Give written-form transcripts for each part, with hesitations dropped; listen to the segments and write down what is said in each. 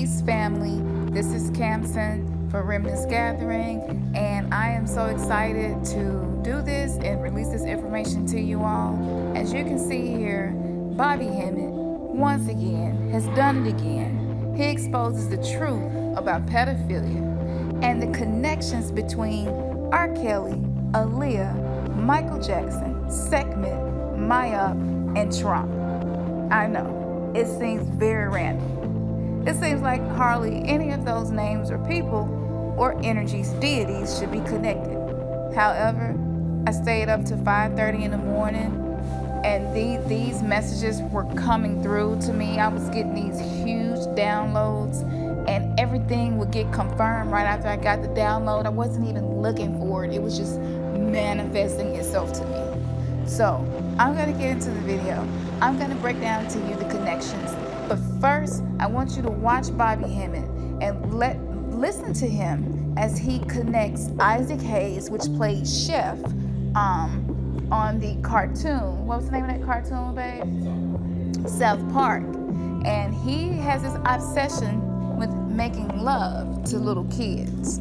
Peace family, this is Camson for Remnants Gathering, and I am so excited to do this and release this information to you all. As you can see here, Bobby Hemmitt, once again, has done it again. He exposes the truth about pedophilia and the connections between R.Kelly, Aaliyah, Michael Jackson, Sekhmet, Maat, and Trump. I know, it seems very random. It seems like hardly any of those names or people or energies, deities, should be connected. However, I stayed up to 5:30 in the morning, and these messages were coming through to me. I was getting these huge downloads, and everything would get confirmed right after I got the download. I wasn't even looking for it. It was just manifesting itself to me. So I'm going to get into the video. I'm going to break down to you the connections. But first, I want you to watch Bobby Hemmitt and listen to him as he connects Isaac Hayes, which played Chef on the cartoon. What was the name of that cartoon, babe? South Park. And he has this obsession with making love to little kids.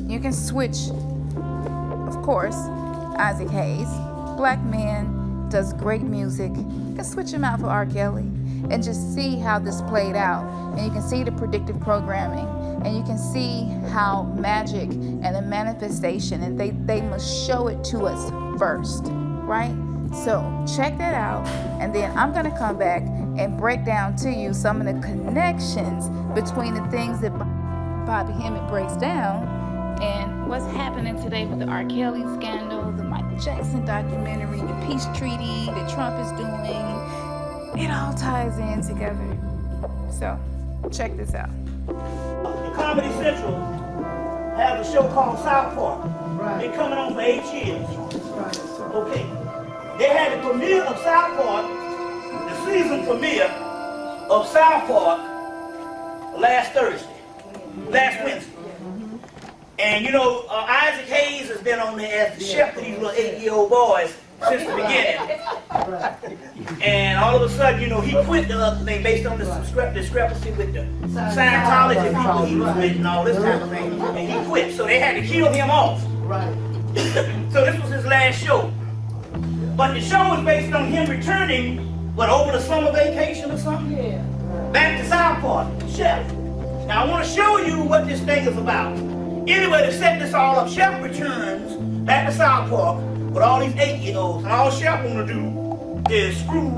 You can switch, of course, Isaac Hayes, black man, does great music. You can switch him out for R.Kelly and just see how this played out. And you can see the predictive programming, and you can see how magic and the manifestation, and they must show it to us first, right? So check that out, and then I'm gonna come back and break down to you some of the connections between the things that Bobby Hemmitt breaks down and what's happening today with the R. Kelly scandal, the Michael Jackson documentary, the peace treaty that Trump is doing. It all ties in together. So check this out. Comedy Central has a show called South Park. Right. Been coming on for 8 years. Right. Okay. They had the premiere of South Park, the season premiere of South Park last Wednesday. And you know, Isaac Hayes has been on there as the chef to these little 8-year-old boys since the beginning. And all of a sudden, you know, he quit the other thing based on the discrepancy with the Scientology people he was with and all this kind of thing. And he quit, so they had to kill him off. So this was his last show. But the show was based on him returning, over the summer vacation or something? Yeah. Back to South Park, chef. Now I want to show you what this thing is about. Anyway, to set this all up, Chef returns back to South Park with all these 8-year-olds, and all Chef want to do is screw.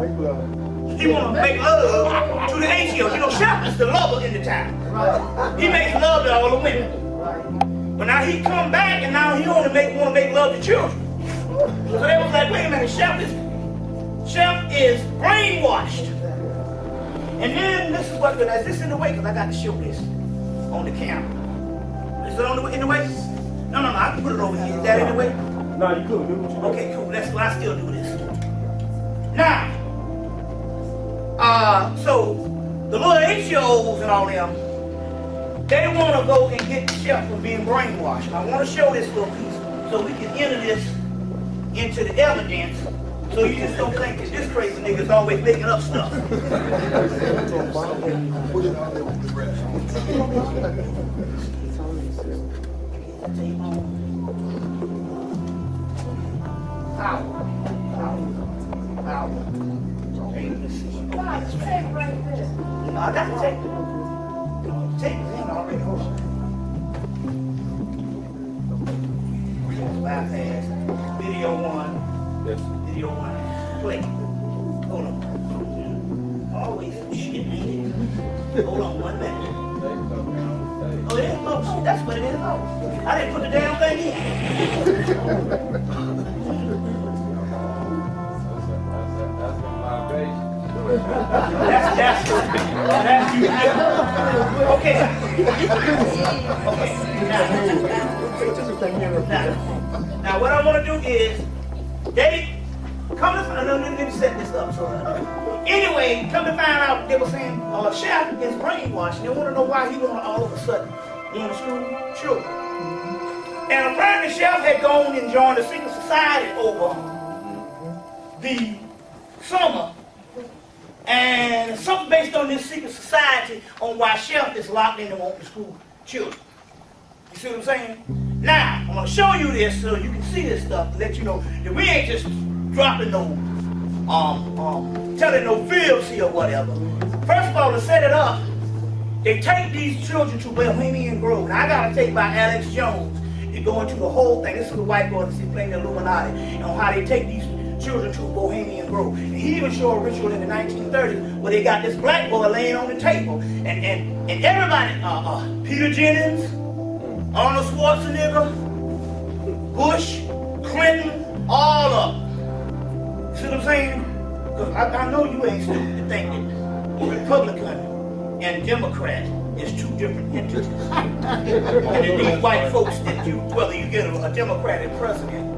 He want to make love to the 8-year-olds. You know, Chef is the lover in the town. He makes love to all the women. But now he come back, and now he want to make love to children. So they was like, wait a minute, Chef is brainwashed. And then this is what, is this in the way? Because I got to show this on the camera. Is it in the way? No, I can put it over here. Is that in the way? No, you could do what you do. Okay, cool. That's why I still do this. Now, so the little 8-year-olds and all them, they want to go and get the chef from being brainwashed. And I want to show this little piece so we can enter this into the evidence, so you just don't think that this crazy nigga is always making up stuff. I got to take it. Take it in already. Hold on. Bypass. Video 1. Yes. Video 1. Play. Hold on. Always some shit, ain't it? Hold on 1 minute. Oh, it is? Oh, that's what it is. Oh, I didn't put the damn thing in. That's you. Okay. Now what I want to do is they come to find out. Let me set this up. Anyway, come to find out they were saying Chef is brainwashed. They want to know why he want to all of a sudden want to screw children. And apparently Chef had gone and joined the secret society over the summer And something based on this secret society on why Chef is locked in and won't to school children. You see what I'm saying? Now, I'm going to show you this so you can see this stuff to let you know that we ain't just dropping no, telling no fibs here or whatever. First of all, to set it up, they take these children to Bohemian Grove. Now, I got to take by Alex Jones and go into the whole thing. This is the white boy that's playing the Illuminati and on how they take these children to Bohemian Grove. And he even showed a ritual in the 1930s where they got this black boy laying on the table. And everybody, Peter Jennings, Arnold Schwarzenegger, Bush, Clinton, all of them. See what I'm saying? Because I know you ain't stupid to think that Republican and Democrat is two different entities. And that these white folks that you, whether you get a Democratic president,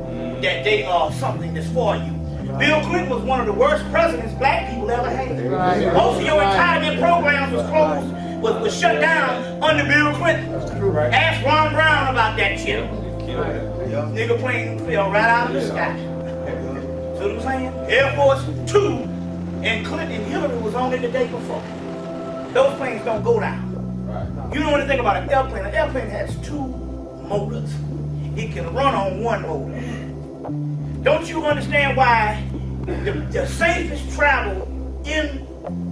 that they are something that's for you. Bill Clinton was one of the worst presidents black people ever had. Most of your retirement programs was closed, was shut down under Bill Clinton. Ask Ron Brown about that shit. Nigga plane fell right out of the sky. See what I'm saying? Air Force 2 and Clinton and Hillary was on it the day before. Those planes don't go down. You know anything about an airplane? An airplane has two motors. It can run on one motor. Don't you understand why the safest travel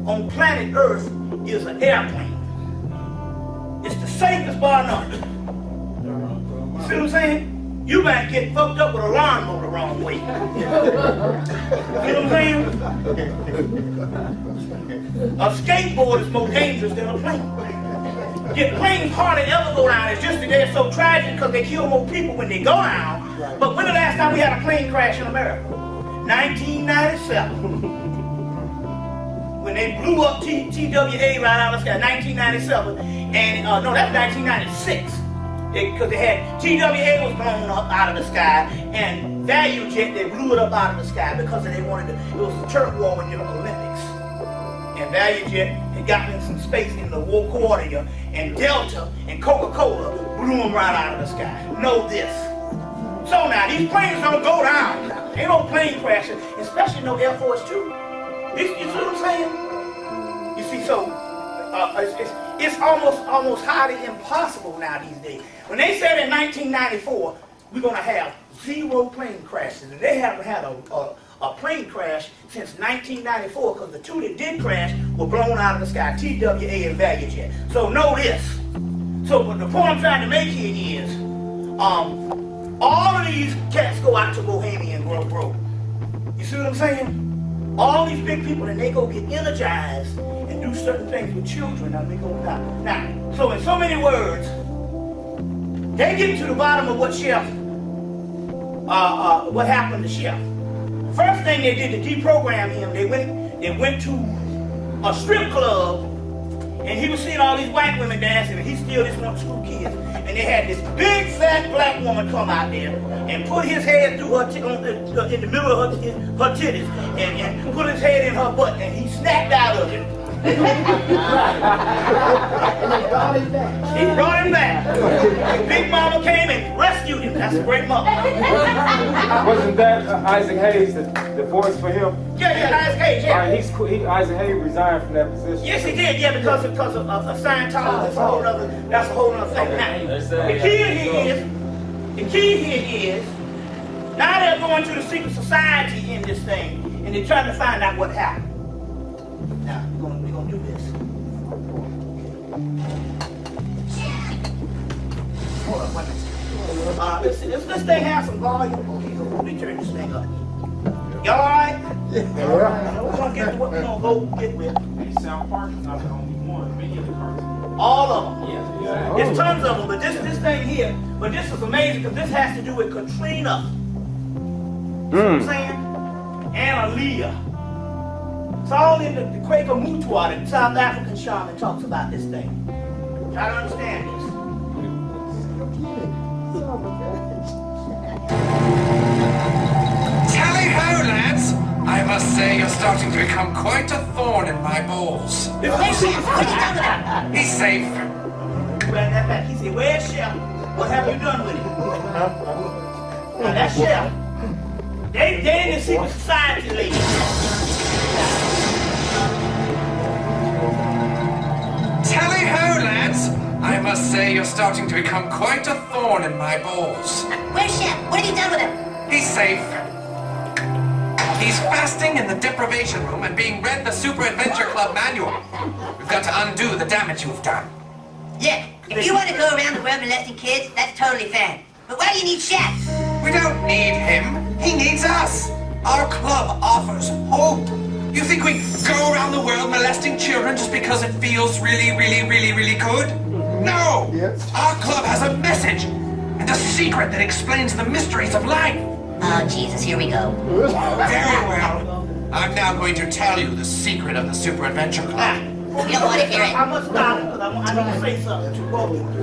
on planet Earth is an airplane? It's the safest bar none. See what I'm saying? You might get fucked up with a lawnmower the wrong way. You know what I'm saying? A skateboard is more dangerous than a plane. Yet planes hardly ever go down. It's just that they're so tragic because they kill more people when they go down. But when the last time we had a plane crash in America? 1997. When they blew up TWA right out of the sky, 1997. And no, that's 1996. Because they had TWA was blown up out of the sky, and Value Jet, they blew it up out of the sky because they wanted to, it was a turf war in the Olympics. And Value Jet had gotten in some space in the war quarter, and Delta and Coca-Cola blew them right out of the sky. Know this. So now, these planes don't go down. Ain't no plane crashing, especially no Air Force 2. You see what I'm saying? You see, so it's almost highly impossible now these days. When they said in 1994, we're going to have 0 plane crashes, and they haven't had a plane crash since 1994 because the 2 that did crash were blown out of the sky, TWA and Value Jet. So know this. So the point I'm trying to make here is, all of these cats go out to Bohemian Grove. You see what I'm saying? All these big people, and they go get energized and do certain things with children, and they go die. Now, so in so many words, they get to the bottom of what Chef, what happened to Chef. First thing they did to deprogram him, they went to a strip club, and he was seeing all these white women dancing, and he still just wanted to screw kids. And they had this big fat black woman come out there and put his head through her in the middle of her titties and put his head in her butt, and he snapped out of it. And they brought him back. He brought him back. Big Mama came and rescued him. That's a great mother. Wasn't that Isaac Hayes, the voice for him? Yeah, Isaac Hayes, yeah. Isaac Hayes resigned from that position. Yes, he did, yeah, because of Scientology. That's a whole other thing. Now, the key here is, now they're going to the secret society in this thing, and they're trying to find out what happened. Now, we're going to do this. Hold on, wait a minute. This thing has some volume. Okay, so let me turn this thing up. Y'all all right? Yeah. All right. We're going to get to what we're going to go get with. South Park is not the only one. Many of the parks. All of them. Yeah. There's tons of them, but this thing here, but this is amazing because this has to do with Katrina. You know what I'm saying? And Aaliyah. It's all in the Quaker Mutual, the South African shaman talks about this thing. Try to understand this. Tally-ho, lads! I must say you're starting to become quite a thorn in my balls. He's safe. He said, where's Chef? What have you done with him? Now that's Chef. They in the secret society, ladies. Tally-ho, lads! I must say you're starting to become quite a thorn in my balls. Where's Chef? What have you done with him? He's safe. He's fasting in the deprivation room and being read the Super Adventure Club manual. We've got to undo the damage you've done. Look, if you want to go around the world molesting kids, that's totally fair. But why do you need Chef? We don't need him. He needs us. Our club offers hope. You think we go around the world molesting children just because it feels really good? No! Our club has a message and a secret that explains the mysteries of life. Oh, Jesus, here we go. Very well. I'm now going to tell you the secret of the Super Adventure Club. We don't want to hear it. I must stop it because I need to say something to both of you.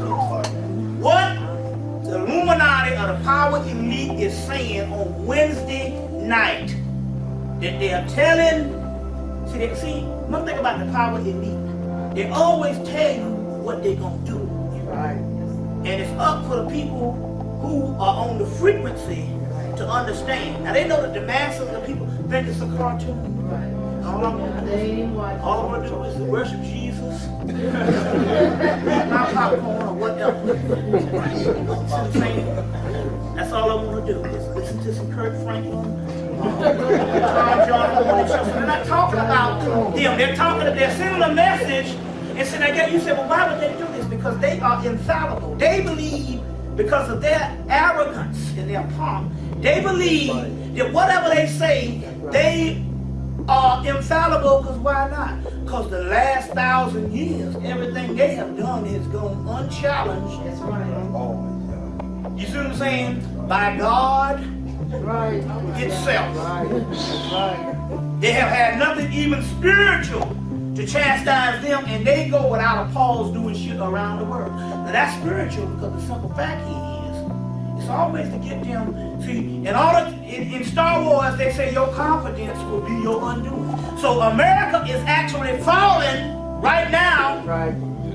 What the Illuminati or the power elite is saying on Wednesday night that they are telling, see, one thing about the power elite, they always tell you what they're going to do. Right. And it's up for the people who are on the frequency to understand. Now they know that the masses of the people think it's a cartoon. Right. All I'm going to do is worship Jesus, eat my popcorn or whatever. That's all I want to do is listen to some Kirk Franklin, John. They're not talking about them. They're sending a message and saying, I get you say, well, why would they do this? Because they are infallible. They believe because of their arrogance and their pomp, they believe that whatever they say, they are infallible. Because why not? Because the last 1,000 years, everything they have done has gone unchallenged. That's right. You see what I'm saying? By God itself. They have had nothing even spiritual to chastise them, and they go without a pause doing shit around the world. Now that's spiritual because the simple fact is, it's always to get them, see, in Star Wars they say your confidence will be your undoing. So America is actually falling right now,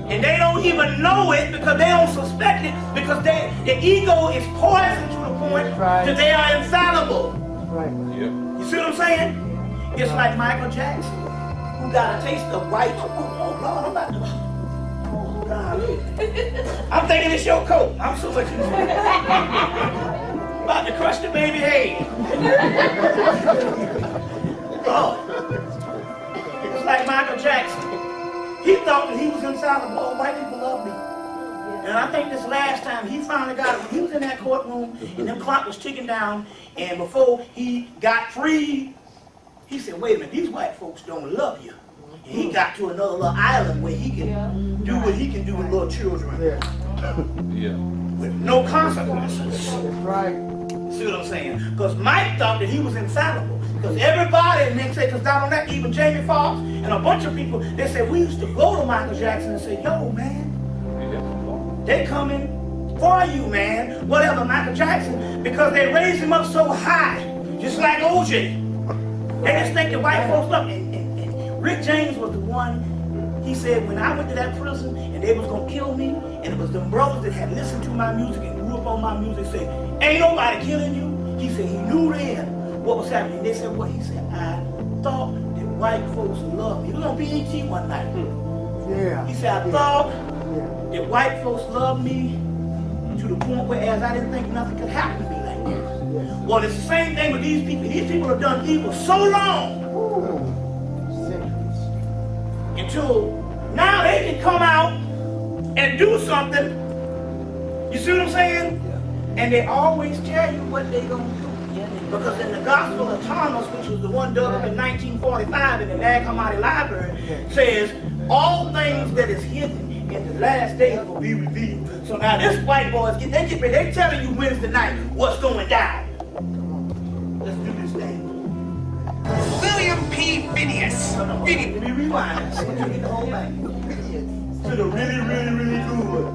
and they don't even know it because they don't suspect it because their ego is poisoned to the point that they are infallible. You see what I'm saying? It's like Michael Jackson, who got a taste of white. Oh Lord, I'm about to. Oh golly. I'm thinking it's your coat. I'm so much about to crush the baby head. Oh. It's like Michael Jackson. He thought that he was infallible. Oh, white people love me. And I think this last time he finally got it. When he was in that courtroom and the clock was ticking down, and before he got free, he said, wait a minute, these white folks don't love you. And he got to another little island where he can do what he can do with little children. With no consequences. See what I'm saying? Because Mike thought that he was infallible. Because everybody, and they say, because down on that, even Jamie Foxx and a bunch of people, they said, we used to go to Michael Jackson and say, yo, man, they coming for you, man. Whatever, Michael Jackson, because they raised him up so high, just like OJ. They just think the white folks love him. And Rick James was the one, he said, when I went to that prison and they was going to kill me, and it was the brothers that had listened to my music and grew up on my music, said, ain't nobody killing you. He said he knew then what was happening. They said, what? He said, I thought that white folks loved me. He was on BET one night. He said, I thought that white folks loved me to the point where as I didn't think nothing could happen to me like that. Well, it's the same thing with these people. These people have done evil so long until now they can come out and do something. You see what I'm saying? And they always tell you what they're going to do. Because in the Gospel of Thomas, which was the one dug up in 1945 in the Nag Hammadi Library, says, all things that is hidden in the last days will be revealed. So now this white boys, they're telling you Wednesday night what's going down. Let's do this thing. William P. Phineas. Let me rewind this. I want you to get the whole thing. To the really good.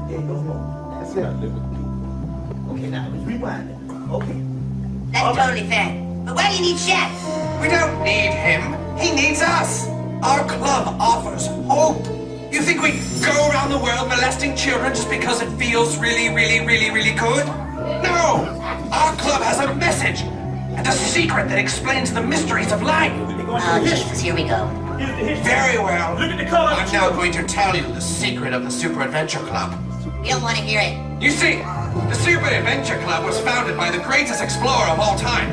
There you go. That's it. Okay, now let's rewind it. Okay. That's totally fair. But why do you need Chef? We don't need him. He needs us. Our club offers hope. You think we go around the world molesting children just because it feels really good? No! Our club has a message and a secret that explains the mysteries of life. Oh, Jesus, here we go. Here's the history. Very well. Look at the color. I'm now going to tell you the secret of the Super Adventure Club. We don't want to hear it. You see, the Super Adventure Club was founded by the greatest explorer of all time,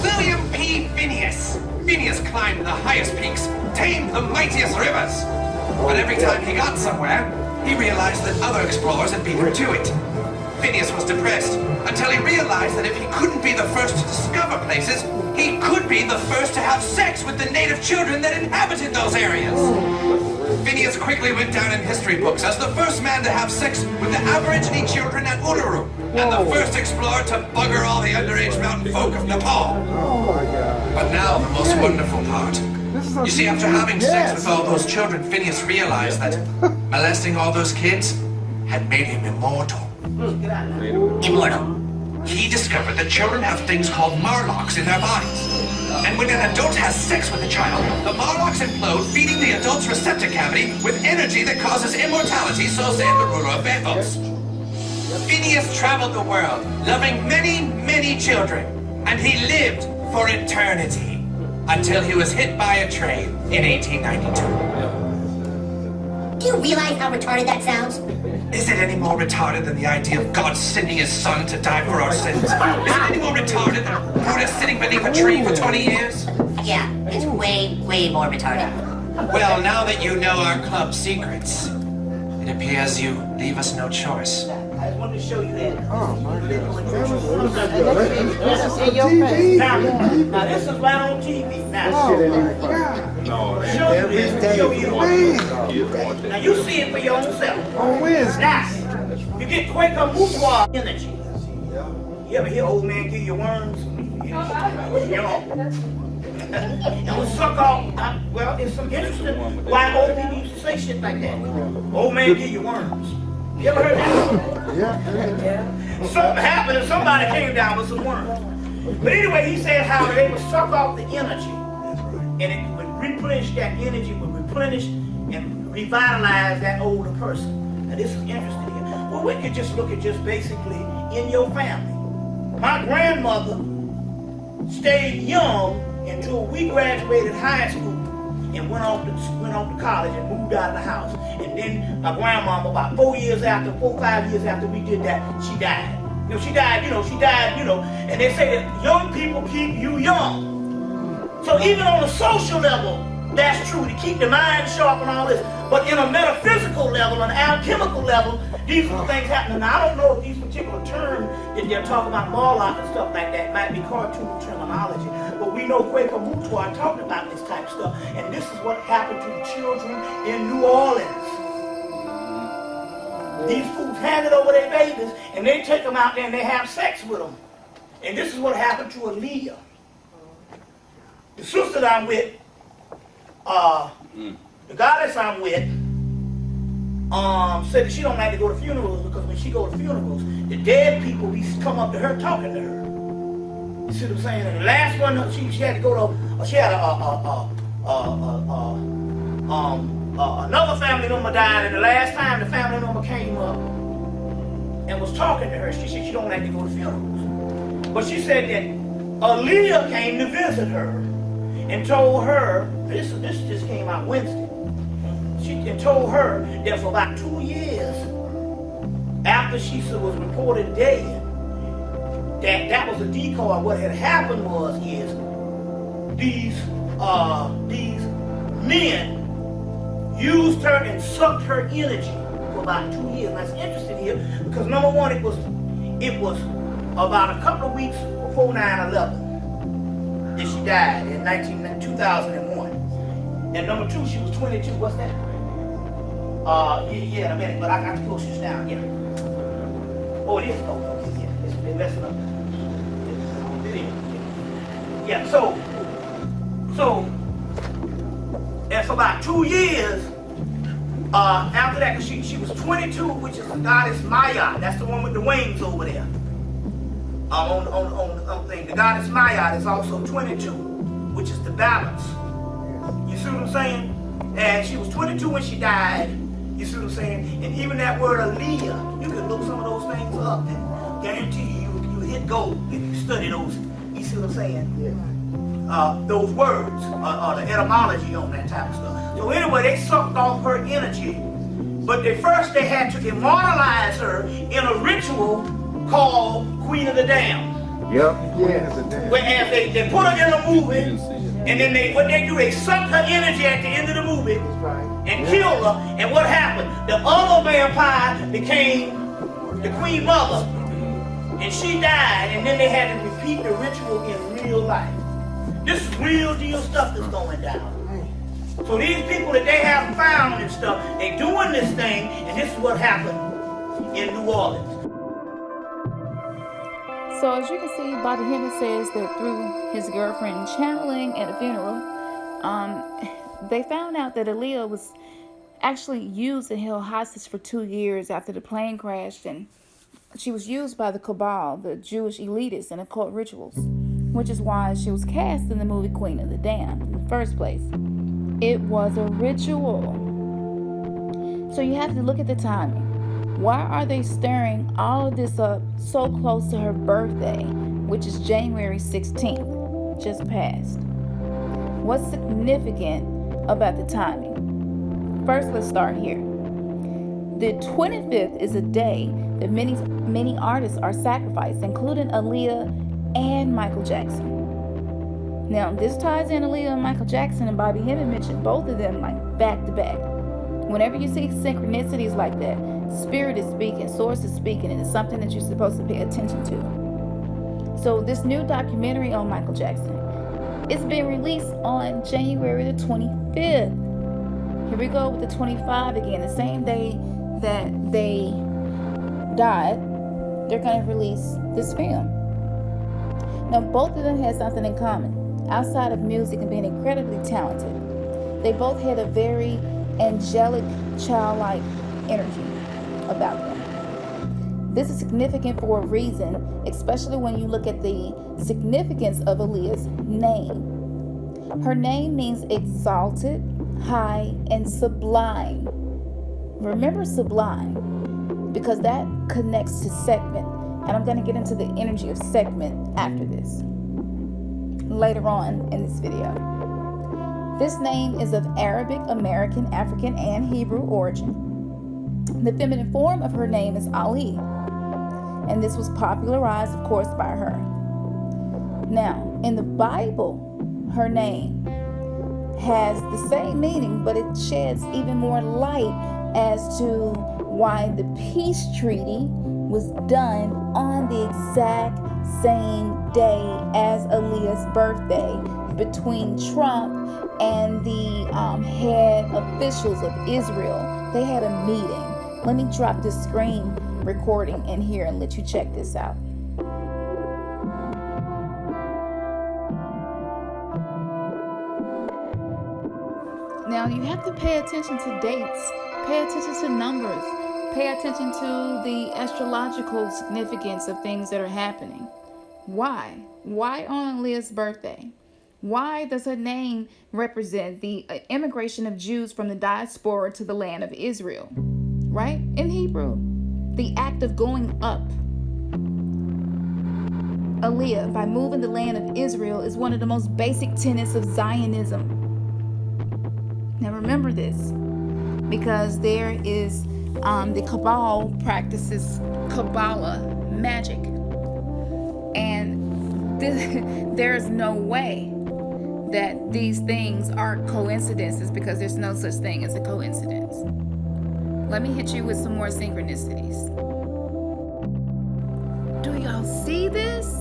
William P. Phineas. Phineas climbed the highest peaks, tamed the mightiest rivers. But every time he got somewhere, he realized that other explorers had beat him to it. Phineas was depressed until he realized that if he couldn't be the first to discover places, he could be the first to have sex with the native children that inhabited those areas. Phineas quickly went down in history books as the first man to have sex with the Aborigine children at Uluru, and the first explorer to bugger all the underage mountain folk of Nepal. But now the most wonderful part. You see, after having sex with all those children, Phineas realized that molesting all those kids had made him immortal. Immortal. He discovered that children have things called marlocks in their bodies. And when an adult has sex with a child, the marlocks implode, feeding the adult's receptor cavity with energy that causes immortality, so said the ruler of Bethos. Phineas traveled the world, loving many, many children, and he lived for eternity until he was hit by a train in 1892. Do you realize how retarded that sounds? Is it any more retarded than the idea of God sending his son to die for our sins? Is it any more retarded than Buddha sitting beneath a tree for 20 years? Yeah, it's way, way more retarded. Well, now that you know our club's secrets, it appears you leave us no choice. I just wanted to show you that. Oh my God. Now this is right on TV. Now, show you this. Now you see it for your own self. On Wednesday. Now, you get Quaker Mutual energy. You ever hear old man give you worms? You know. It will suck off. Well, it's some interesting why old people used to say shit like that. Old man give you worms. You ever heard that? Yeah. Something happened and somebody came down with some worms. But anyway, he said how they would suck off the energy and it would replenish that energy, would replenish and revitalize that older person. Now this is interesting here. Well, we could just look at just basically in your family. My grandmother stayed young until we graduated high school and went off to college and moved out of the house. And then my grandmama, about 4 5 years after we did that, she died. She died, and they say that young people keep you young. So even on a social level, that's true, to keep the mind sharp and all this. But in a metaphysical level, an alchemical level, these are things happening. Now, I don't know if these particular terms that they're talking about, Marlock and stuff like that, might be cartoon terminology. But we know Quaker Mutual are talking about this type of stuff. And this is what happened to the children in New Orleans. These fools handed over their babies, and they take them out there and they have sex with them. And this is what happened to Aaliyah. The sister that I'm with, the goddess I'm with, said that she don't like to go to funerals because when she go to funerals, the dead people come up to her talking to her. You see what I'm saying? And the last one, she had to go to, she had another family member died, and the last time the family member came up and was talking to her, she said she don't like to go to funerals. But she said that Aaliyah came to visit her and told her, this just came out Wednesday, she told her that for about 2 years after she was reported dead, that was a decoy. What had happened is these men used her and sucked her energy for about 2 years. That's interesting here because number one, it was about a couple of weeks before 9/11 that she died in 2001. And number two, she was 22. What's that? Yeah, in a minute, but I got to close this down. Yeah. Oh, it is. Oh, okay, yeah. It's been messing up. Yeah. So, and for about 2 years after that, because she was 22, which is the goddess Maya. That's the one with the wings over there. On the thing. The goddess Maya is also 22, which is the balance. You see what I'm saying? And she was 22 when she died. You see what I'm saying? And even that word Aaliyah, you could look some of those things up and guarantee you hit gold if you study those. You see what I'm saying? Yeah. Those words, the etymology on that type of stuff. So anyway, they sucked off her energy. But first they had to immortalize her in a ritual called Queen of the Damned. Yep. Yes. Whereas they put her in a movie, and then they suck her energy at the end of the movie and kill her. And what happened? The other vampire became the Queen Mother, and she died, and then they had to repeat the ritual in real life. This is real deal stuff that's going down. So these people that they have found and stuff, they doing this thing, and this is what happened in New Orleans. So as you can see, Bobby Hemmitt says that through his girlfriend channeling at a funeral, they found out that Aaliyah was actually used and held hostage for 2 years after the plane crashed, and she was used by the cabal, the Jewish elitists, in occult rituals, which is why she was cast in the movie Queen of the Damned in the first place. It was a ritual. So you have to look at the timing. Why are they stirring all of this up so close to her birthday, which is January 16th, just passed? What's significant about the timing? First, let's start here. The 25th is a day that many artists are sacrificed, including Aaliyah and Michael Jackson. Now, this ties in Aaliyah and Michael Jackson, and Bobby Hemmitt mentioned both of them like back to back. Whenever you see synchronicities like that, Spirit is speaking, Source is speaking, and it's something that you're supposed to pay attention to. So this new documentary on Michael Jackson is being released on January the 25th. Here we go with the 25 again, the same day that they died. They're going to release this film. Now, both of them had something in common. Outside of music and being incredibly talented, they both had a very angelic, childlike energy about them. This is significant for a reason, especially when you look at the significance of Aaliyah's name. Her name means exalted, high, and sublime. Remember sublime, because that connects to Sekhmet, and I'm going to get into the energy of Sekhmet after this, later on in this video. This name is of Arabic, American, African, and Hebrew origin. The feminine form of her name is Ali, and this was popularized, of course, by her. Now, in the Bible, her name has the same meaning, but it sheds even more light as to why the peace treaty was done on the exact same day as Aaliyah's birthday between Trump and the head officials of Israel. They had a meeting. Let me drop this screen recording in here and let you check this out. Now, you have to pay attention to dates, pay attention to numbers, pay attention to the astrological significance of things that are happening. Why? Why on Aaliyah's birthday? Why does her name represent the immigration of Jews from the diaspora to the land of Israel? Right? In Hebrew, the act of going up. Aaliyah, by moving the land of Israel, is one of the most basic tenets of Zionism. Now remember this, because there is the Cabal practices Kabbalah magic, and there is no way that these things are coincidences, because there's no such thing as a coincidence. Let me hit you with some more synchronicities. Do y'all see this?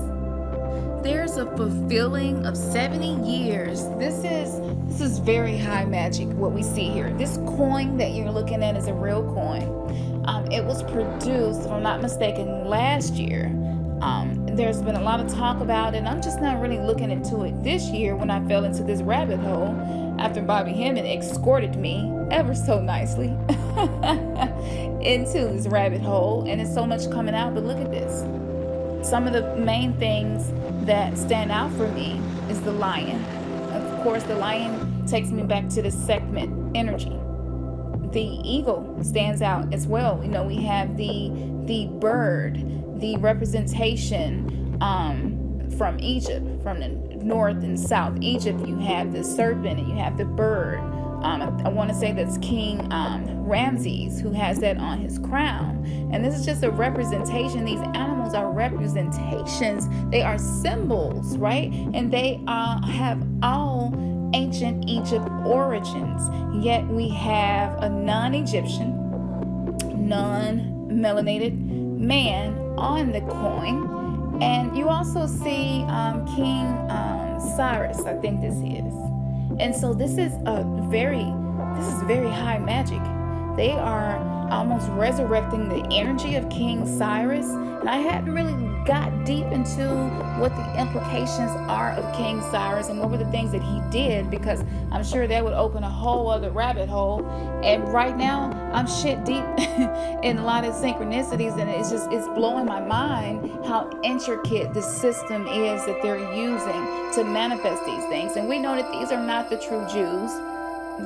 There's a fulfilling of 70 years. This is very high magic, what we see here. This coin that you're looking at is a real coin. It was produced, if I'm not mistaken, last year. There's been a lot of talk about it, and I'm just not really looking into it this year when I fell into this rabbit hole after Bobby Hemmitt escorted me ever so nicely into this rabbit hole, and it's so much coming out. But look at this. Some of the main things that stand out for me is the lion. Of course, the lion takes me back to the Sekhmet energy. The eagle stands out as well. You know, we have the bird, the representation from Egypt, from the north and south Egypt. You have the serpent and you have the bird. I want to say that's King Ramses, who has that on his crown. And this is just a representation. These animals are representations. They are symbols, right? And they have all ancient Egypt origins. Yet we have a non-Egyptian, non-melanated man on the coin. And you also see King Cyrus, I think this is. And so this is very high magic. They are almost resurrecting the energy of King Cyrus. And I hadn't really got deep into what the implications are of King Cyrus and what were the things that he did, because I'm sure that would open a whole other rabbit hole. And right now I'm shit deep in a lot of synchronicities, and it's blowing my mind how intricate the system is that they're using to manifest these things. And we know that these are not the true Jews,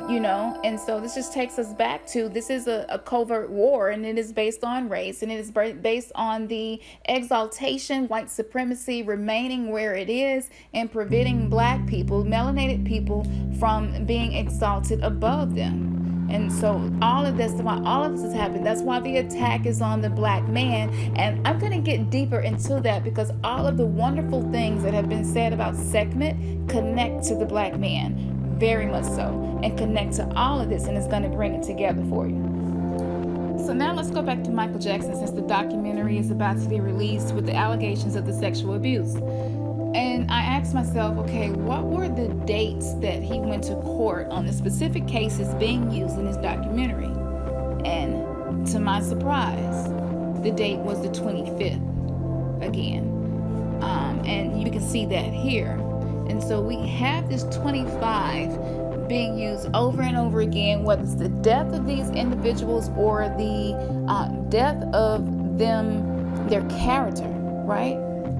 you know, and so this just takes us back to, this is a covert war, and it is based on race, and it is based on the exaltation, white supremacy remaining where it is, and preventing black people, melanated people, from being exalted above them. And so all of this has happened. That's why the attack is on the black man. And I'm going to get deeper into that, because all of the wonderful things that have been said about Sekhmet connect to the black man, very much so, and connect to all of this, and it's going to bring it together for you. So now let's go back to Michael Jackson, since the documentary is about to be released with the allegations of the sexual abuse. And I asked myself, okay, what were the dates that he went to court on the specific cases being used in this documentary? And to my surprise, the date was the 25th again. And you can see that here. And so we have this 25 being used over and over again, whether it's the death of these individuals or the death of them, their character, right?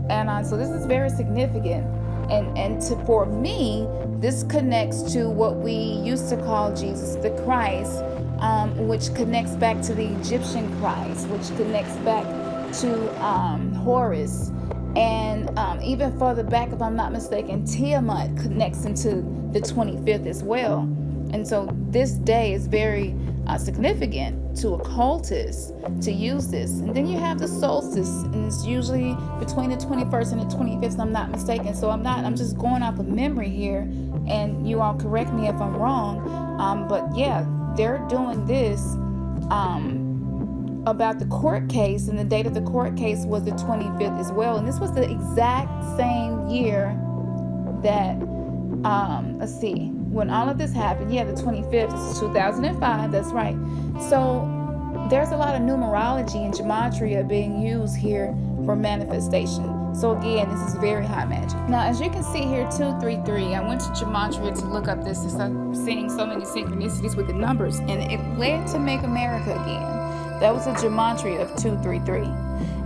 And so this is very significant. And for me, this connects to what we used to call Jesus the Christ, which connects back to the Egyptian Christ, which connects back to Horus. And even further back, if I'm not mistaken, Tiamat connects into the 25th as well. And so this day is very significant to occultists to use this. And then you have the solstice, and it's usually between the 21st and the 25th, if I'm not mistaken. So I'm just going off of memory here, and you all correct me if I'm wrong. But yeah, they're doing this about the court case, and the date of the court case was the 25th as well. And this was the exact same year that, let's see, when all of this happened. Yeah, the 25th is 2005, that's right. So there's a lot of numerology and gematria being used here for manifestation. So again, this is very high magic. Now, as you can see here, 233, I went to gematria to look up this and start seeing so many synchronicities with the numbers, and it led to Make America Again. That was a gematria of 233.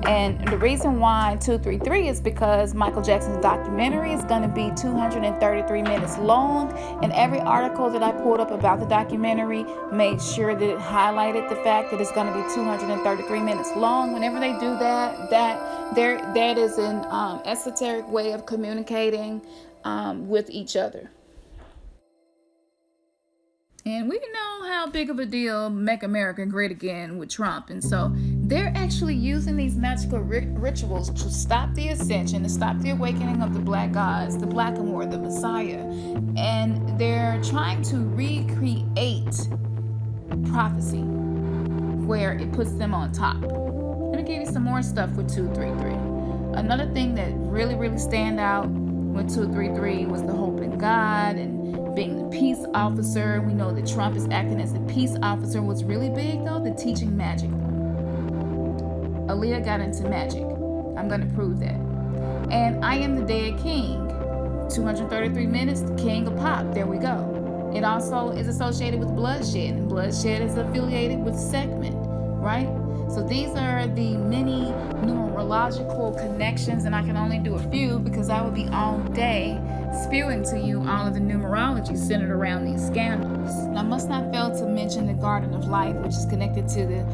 And the reason why 233 is because Michael Jackson's documentary is going to be 233 minutes long. And every article that I pulled up about the documentary made sure that it highlighted the fact that it's going to be 233 minutes long. Whenever they do that is an esoteric way of communicating with each other. And we know how big of a deal Make America Great Again with Trump. And so they're actually using these magical rituals to stop the ascension, to stop the awakening of the black gods, the Blackamoor, the Messiah. And they're trying to recreate prophecy where it puts them on top. Let me give you some more stuff with 233. Another thing that really stand out with 233 was the hope in God and being the peace officer. We know that Trump is acting as the peace officer. What's really big though, the teaching magic. Aaliyah got into magic. I'm going to prove that. And I Am the Dead King. 233 minutes, the king of pop. There we go. It also is associated with bloodshed, and bloodshed is affiliated with Sekhmet, right? So these are the many numerological connections, and I can only do a few because I would be all day spewing to you all of the numerology centered around these scandals. And I must not fail to mention the Garden of Life, which is connected to the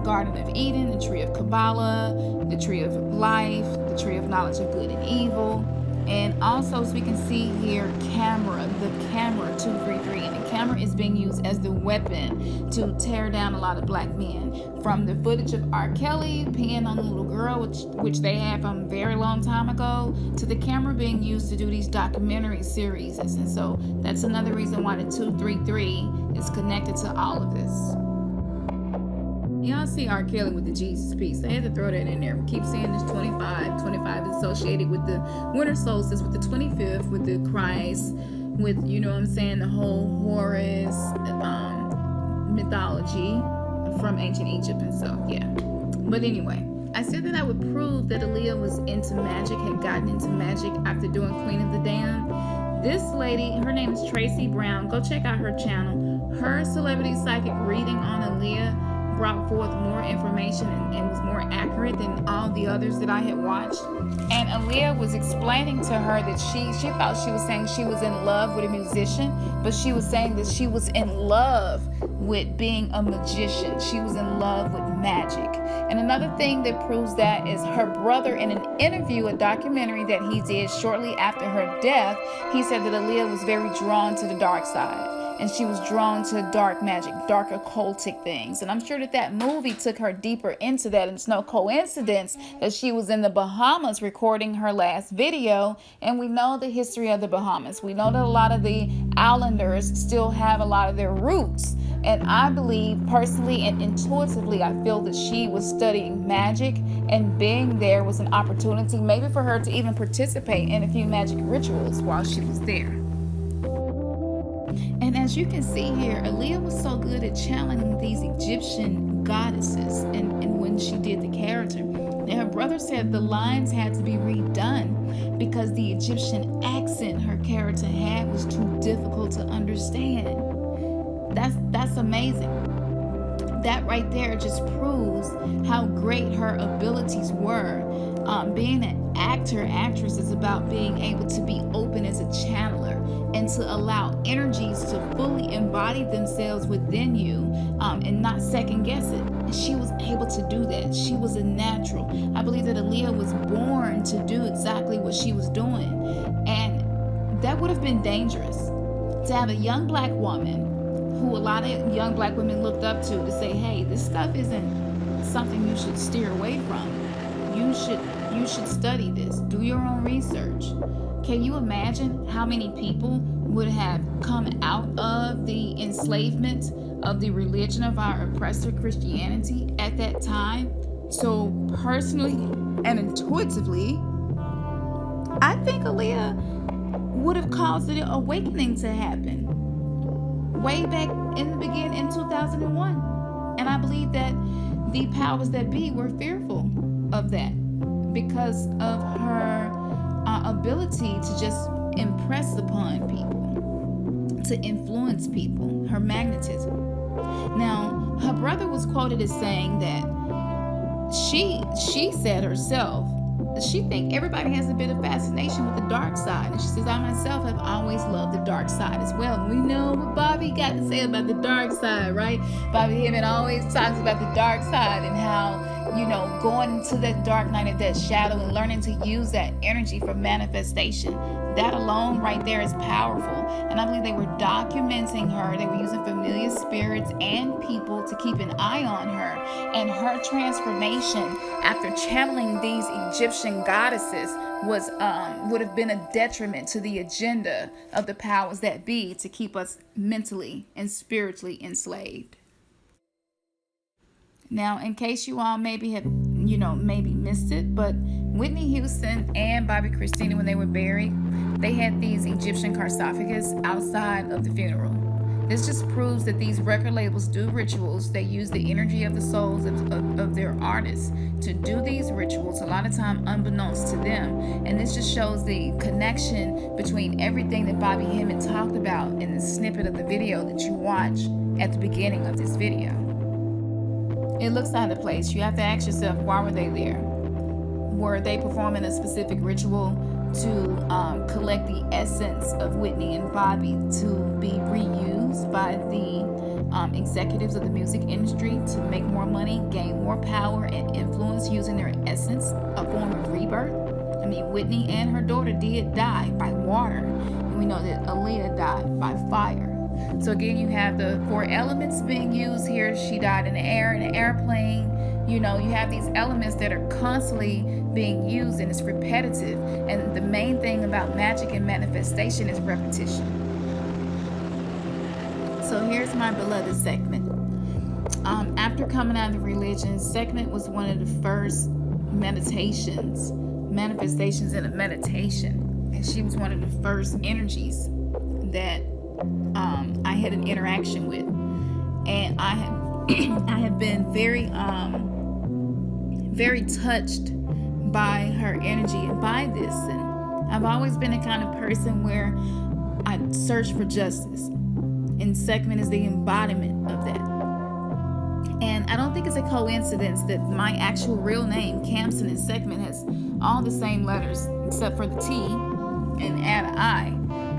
Garden of Eden, the Tree of Kabbalah, the Tree of Life, the Tree of Knowledge of Good and Evil. And also, as we can see here, the camera 233, and the camera is being used as the weapon to tear down a lot of black men. From the footage of R.Kelly peeing on the little girl, which they had from a very long time ago, to the camera being used to do these documentary series. And so that's another reason why the 233 is connected to all of this. Y'all see R.Kelly with the Jesus piece. They had to throw that in there. We keep seeing this 25. 25 is associated with the winter solstice, with the 25th, with the Christ, with, you know what I'm saying, the whole Horus mythology from ancient Egypt. And so, yeah. But anyway, I said that I would prove that Aaliyah was into magic, had gotten into magic after doing Queen of the Damned. This lady, her name is Tracy Brown. Go check out her channel. Her celebrity psychic reading on Aaliyah brought forth more information and was more accurate than all the others that I had watched. And Aaliyah was explaining to her that she thought she was saying she was in love with a musician, but she was saying that she was in love with being a magician. She was in love with magic. And another thing that proves that is her brother, in an interview, a documentary that he did shortly after her death, he said that Aaliyah was very drawn to the dark side. And she was drawn to dark magic, dark occultic things. And I'm sure that movie took her deeper into that. And it's no coincidence that she was in the Bahamas recording her last video. And we know the history of the Bahamas. We know that a lot of the islanders still have a lot of their roots. And I believe personally and intuitively, I feel that she was studying magic, and being there was an opportunity maybe for her to even participate in a few magic rituals while she was there. And as you can see here, Aaliyah was so good at channeling these Egyptian goddesses and when she did the character. And her brother said the lines had to be redone because the Egyptian accent her character had was too difficult to understand. That's amazing. That right there just proves how great her abilities were. Being an actress is about being able to be open as a channeler and to allow energies to fully embody themselves within you and not second guess it. And she was able to do that. She was a natural. I believe that Aaliyah was born to do exactly what she was doing. And that would have been dangerous to have a young black woman who a lot of young black women looked up to say, hey, this stuff isn't something you should steer away from. You should study this. Do your own research. Can you imagine how many people would have come out of the enslavement of the religion of our oppressor, Christianity, at that time? So personally and intuitively, I think Aaliyah would have caused the awakening to happen way back in the beginning in 2001. And I believe that the powers that be were fearful of that because of her ability to just impress upon people, to influence people, her magnetism. Now, her brother was quoted as saying that she said herself, she think everybody has a bit of fascination with the dark side. And she says, I myself have always loved the dark side as well. And we know what Bobby got to say about the dark side, right? Bobby Hemmitt always talks about the dark side and how, you know, going into that dark night of that shadow and learning to use that energy for manifestation. That alone right there is powerful. And I believe they were documenting her. They were using familiar spirits and people to keep an eye on her. And her transformation after channeling these Egyptian goddesses was would have been a detriment to the agenda of the powers that be to keep us mentally and spiritually enslaved. Now, in case you all maybe have, maybe missed it, but Whitney Houston and Bobby Christina, when they were buried, they had these Egyptian sarcophagus outside of the funeral. This just proves that these record labels do rituals. They use the energy of the souls of their artists to do these rituals, a lot of time unbeknownst to them. And this just shows the connection between everything that Bobby Hemmitt talked about in the snippet of the video that you watch at the beginning of this video. It looks out of place. You have to ask yourself, why were they there? Were they performing a specific ritual to collect the essence of Whitney and Bobby to be reused by the executives of the music industry to make more money, gain more power and influence using their essence, a form of rebirth? Whitney and her daughter did die by water. And we know that Aaliyah died by fire. So again, you have the 4 elements being used here. She died in the air, in an airplane. You know, you have these elements that are constantly being used, and it's repetitive. And the main thing about magic and manifestation is repetition. So here's my beloved Sekhmet. After coming out of religion, Sekhmet was one of the first manifestations in a meditation. And she was one of the first energies that I had an interaction with. And I have been very touched by her energy and by this. And I've always been the kind of person where I search for justice. And Sekhmet is the embodiment of that. And I don't think it's a coincidence that my actual real name, Kamsen, and Sekhmet has all the same letters except for the T and add an I.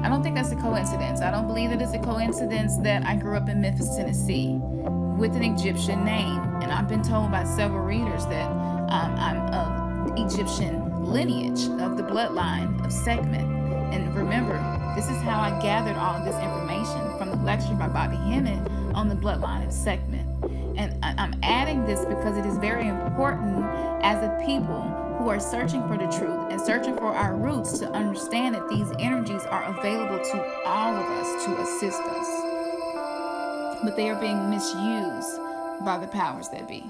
I don't think that's a coincidence. I don't believe that it's a coincidence that I grew up in Memphis, Tennessee with an Egyptian name. And I've been told by several readers that I'm of Egyptian lineage, of the bloodline of Sekhmet. And remember, this is how I gathered all of this information from the lecture by Bobby Hemmitt on the bloodline of Sekhmet. And I'm adding this because it is very important as a people who are searching for the truth and searching for our roots to understand that these energies are available to all of us to assist us. But they are being misused by the powers that be.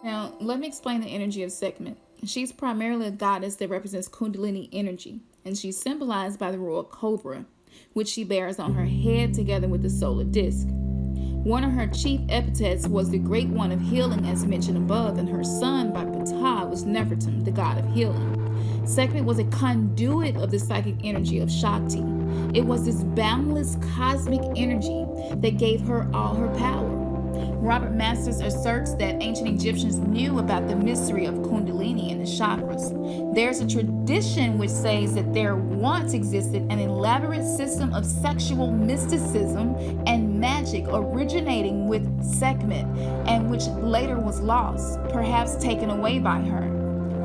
Now, let me explain the energy of Sekhmet. She's primarily a goddess that represents Kundalini energy, and she's symbolized by the royal cobra, which she bears on her head together with the solar disc. One of her chief epithets was the Great One of Healing, as mentioned above, and her son by Ptah was Nefertum, the god of healing. Sekhmet was a conduit of the psychic energy of Shakti. It was this boundless cosmic energy that gave her all her power. Robert Masters asserts that ancient Egyptians knew about the mystery of Kundalini and the chakras. There's a tradition which says that there once existed an elaborate system of sexual mysticism and magic originating with Sekhmet, and which later was lost, perhaps taken away by her.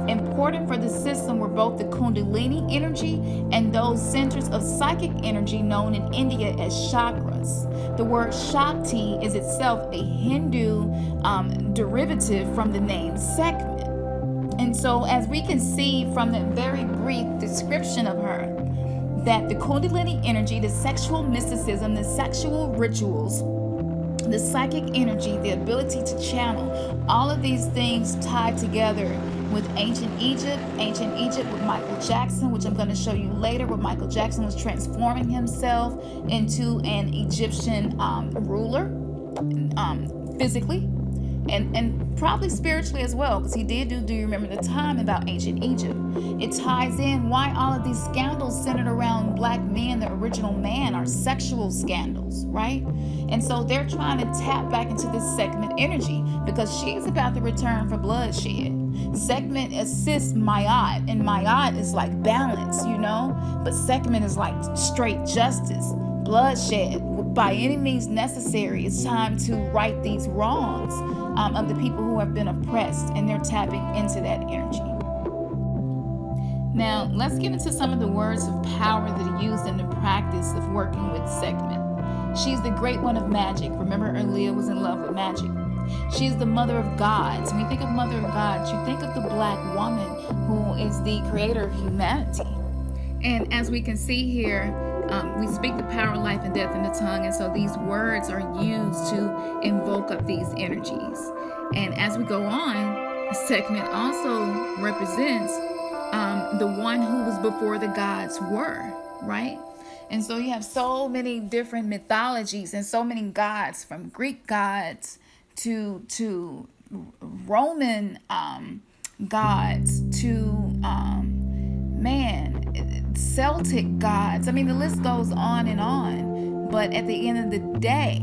Important for the system were both the Kundalini energy and those centers of psychic energy known in India as chakras. The word Shakti is itself a Hindu derivative from the name Sekhmet. And so as we can see from the very brief description of her, that the Kundalini energy, the sexual mysticism, the sexual rituals, the psychic energy, the ability to channel, all of these things tied together with ancient Egypt with Michael Jackson, which I'm going to show you later, where Michael Jackson was transforming himself into an Egyptian ruler physically and probably spiritually as well, because he did do you remember the time about ancient Egypt? It ties in why all of these scandals centered around black men, the original man, are sexual scandals, right? And so they're trying to tap back into this Sekhmet energy because she's about to return for bloodshed. Sekhmet assists Maat, and Maat is like balance, you know? But Sekhmet is like straight justice, bloodshed. By any means necessary, it's time to right these wrongs of the people who have been oppressed, and they're tapping into that energy. Now, let's get into some of the words of power that are used in the practice of working with Sekhmet. She's the Great One of Magic. Remember, Aaliyah was in love with magic. She is the Mother of Gods. When you think of Mother of Gods, you think of the black woman who is the creator of humanity. And as we can see here, we speak the power of life and death in the tongue, and so these words are used to invoke up these energies. And as we go on, Sekhmet also represents the one who was before the gods were, right? And so you have so many different mythologies and so many gods, from Greek gods to Roman gods to Celtic gods. I mean, the list goes on and on. But at the end of the day,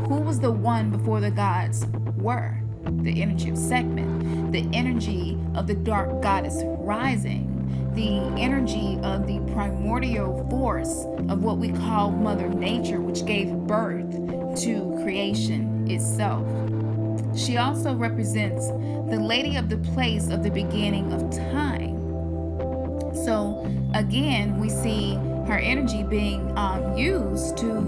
who was the one before the gods were? The energy of Sekhmet, the energy of the dark goddess rising, the energy of the primordial force of what we call Mother Nature, which gave birth to creation itself. She also represents the lady of the place of the beginning of time. So again, we see her energy being used to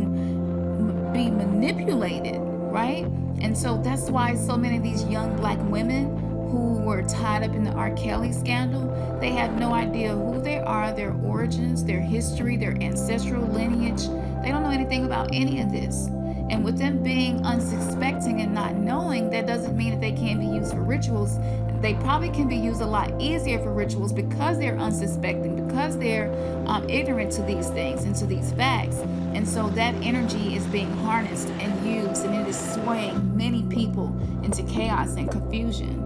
be manipulated, right? And so that's why so many of these young black women who were tied up in the R.Kelly scandal, they have no idea who they are, their origins, their history, their ancestral lineage. They don't know anything about any of this. And with them being unsuspecting and not knowing, that doesn't mean that they can't be used for rituals. They probably can be used a lot easier for rituals because they're unsuspecting, because they're ignorant to these things and to these facts. And so that energy is being harnessed and used, and it is swaying many people into chaos and confusion.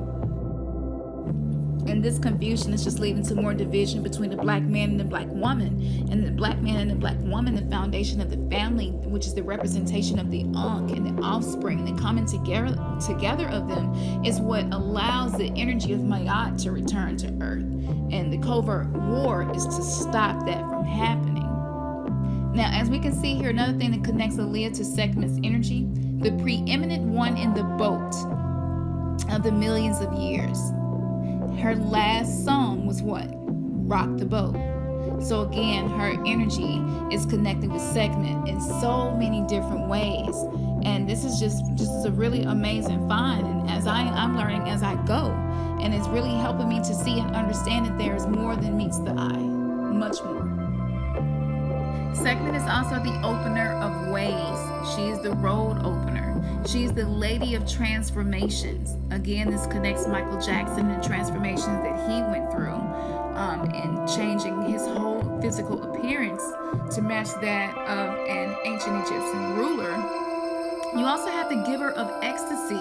And this confusion is just leading to more division between the black man and the black woman. And the black man and the black woman, the foundation of the family, which is the representation of the Ankh and the offspring, the coming together of them, is what allows the energy of Maat to return to earth. And the covert war is to stop that from happening. Now, as we can see here, another thing that connects Aaliyah to Sekhmet's energy, the preeminent one in the boat of the millions of years. Her last song was what? Rock the Boat. So again, her energy is connected with Sekhmet in so many different ways. And this is just a really amazing find. And as I'm learning as I go, and it's really helping me to see and understand that there is more than meets the eye, much more. Sekhmet is also the opener of ways. She is the road opener. She is the lady of transformations. Again, this connects Michael Jackson and the transformations that he went through in changing his whole physical appearance to match that of an ancient Egyptian ruler. You also have the giver of ecstasies.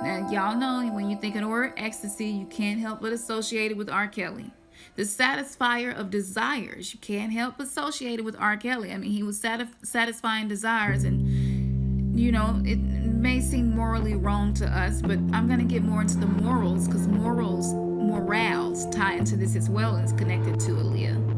Now, y'all know when you think of the word ecstasy, you can't help but associate it with R.Kelly. The satisfier of desires. You can't help but associate it with R.Kelly. I mean, he was satisfying desires, and you know, it may seem morally wrong to us, but I'm going to get more into the morals, because morals tie into this as well, and it's connected to Aaliyah.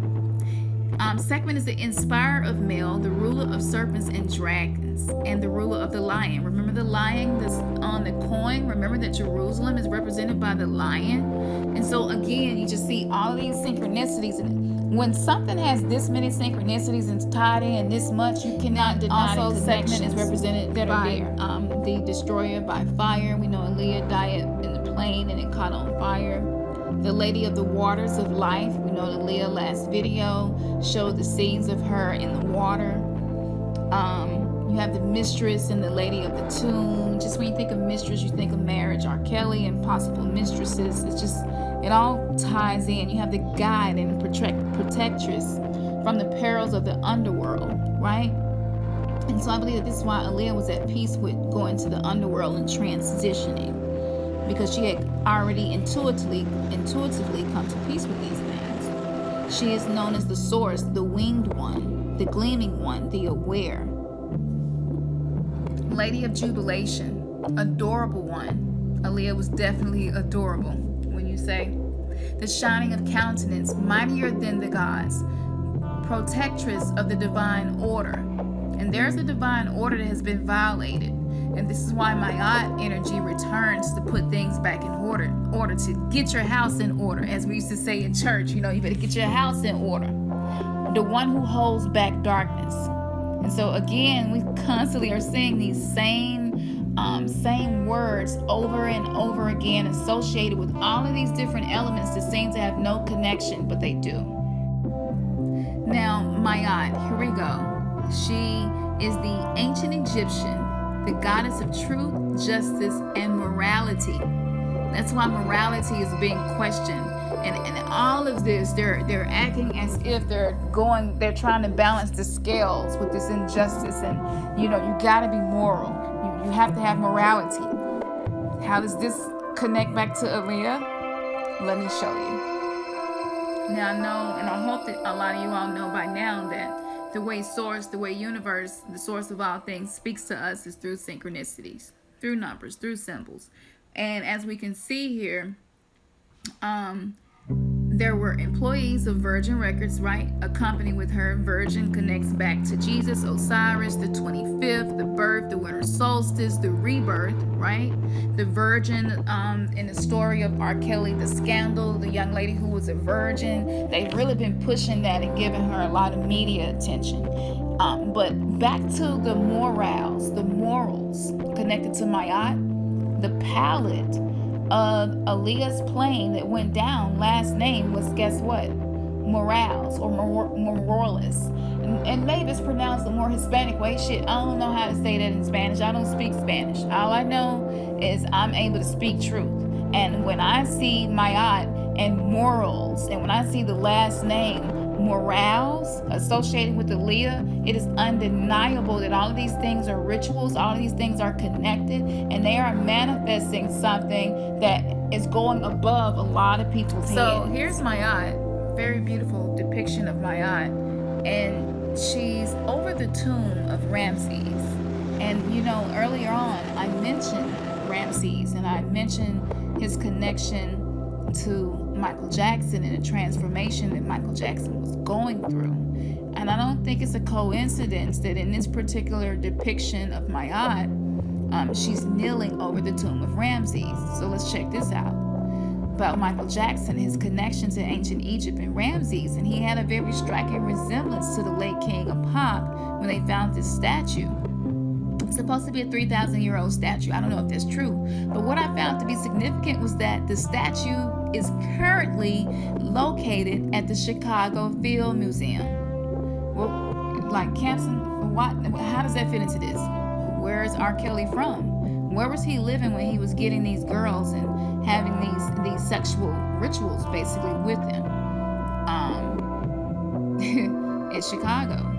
Sekhmet is the inspirer of Mel, the ruler of serpents and dragons, and the ruler of the lion. Remember the lion that's on the coin? Remember that Jerusalem is represented by the lion? And so again, you just see all of these synchronicities. And when something has this many synchronicities and tied in this much, you cannot deny also Sekhmet is represented by the destroyer by fire. We know Aaliyah died in the plane and it caught on fire. The Lady of the Waters of Life. We know the Aaliyah last video showed the scenes of her in the water. You have the Mistress and the Lady of the Tomb. Just when you think of mistress, you think of marriage, R.Kelly, and possible mistresses. It's just, it all ties in. You have the guide and protectress from the perils of the underworld, right? And so I believe that this is why Aaliyah was at peace with going to the underworld and transitioning, because she had already intuitively come to peace with these things. She is known as the source, the winged one, the gleaming one, the aware. Lady of Jubilation, adorable one. Aaliyah was definitely adorable, when you say. The shining of countenance, mightier than the gods, protectress of the divine order. And there's a divine order that has been violated. And this is why Maat energy returns to put things back in order to get your house in order. As we used to say in church, you know, you better get your house in order. The one who holds back darkness. And so again, we constantly are seeing these same words over and over again, associated with all of these different elements that seem to have no connection, but they do. Now, Maat, here we go. She is the ancient Egyptian, the goddess of truth, justice, and morality. That's why morality is being questioned. And all of this, they're acting as if they're trying to balance the scales with this injustice. And, you know, you gotta be moral. You have to have morality. How does this connect back to Aaliyah? Let me show you. Now I know, and I hope that a lot of you all know by now, that the way source, the way universe, the source of all things speaks to us is through synchronicities, through numbers, through symbols. And as we can see here, there were employees of Virgin Records, right? A company with her. Virgin connects back to Jesus, Osiris, the 25th, the birth, the winter solstice, the rebirth, right? The virgin in the story of R.Kelly, the scandal, the young lady who was a virgin. They've really been pushing that and giving her a lot of media attention. But back to the morals connected to Maat, the palette of Aaliyah's plane that went down, last name was, guess what? Morales or Morales. And maybe it's pronounced a more Hispanic way. Shit, I don't know how to say that in Spanish. I don't speak Spanish. All I know is I'm able to speak truth. And when I see Maat and Morals, and when I see the last name Morales associated with Aaliyah, it is undeniable that all of these things are rituals, all of these things are connected, and they are manifesting something that is going above a lot of people's heads. So here's Maat, very beautiful depiction of Maat, and she's over the tomb of Ramses. And you know, earlier on I mentioned Ramses, and I mentioned his connection to Michael Jackson and the transformation that Michael Jackson was going through. And I don't think it's a coincidence that in this particular depiction of Maat, she's kneeling over the tomb of Ramses. So let's check this out. About Michael Jackson, his connection to ancient Egypt and Ramses, and he had a very striking resemblance to the late king of pop when they found this statue. It's supposed to be a 3,000-year-old statue. I don't know if that's true. But what I found to be significant was that the statue is currently located at the Chicago Field Museum. Well, like Campson, how does that fit into this? Where is R.Kelly from? Where was he living when he was getting these girls and having these sexual rituals basically with them? It's Chicago.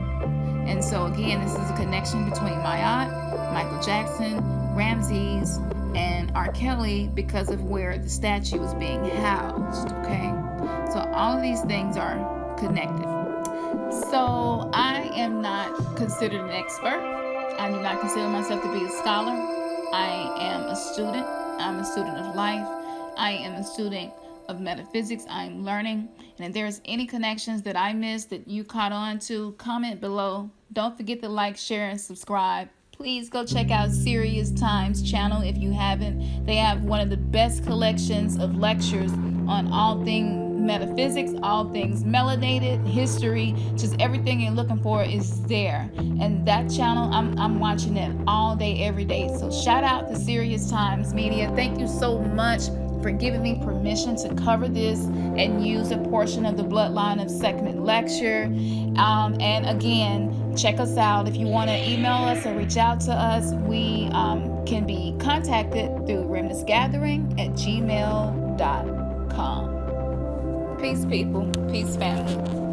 And so again, this is a connection between Maat, Michael Jackson, Ramses, and R.Kelly because of where the statue is being housed, okay? So all of these things are connected. So I am not considered an expert. I do not consider myself to be a scholar. I am a student. I'm a student of life. I am a student of metaphysics. I'm learning. And if there's any connections that I missed that you caught on to, comment below. Don't forget to like, share, and subscribe. Please go check out Sirius Times channel if you haven't. They have one of the best collections of lectures on all things metaphysics, all things melanated, history, just everything you're looking for is there. And that channel, I'm watching it all day, every day. So shout out to Sirius Times Media. Thank you so much for giving me permission to cover this and use a portion of the Bloodline of Sekhmet lecture. And again, check us out. If you want to email us or reach out to us, we can be contacted through remnantsgathering@gmail.com. Peace, people. Peace, family.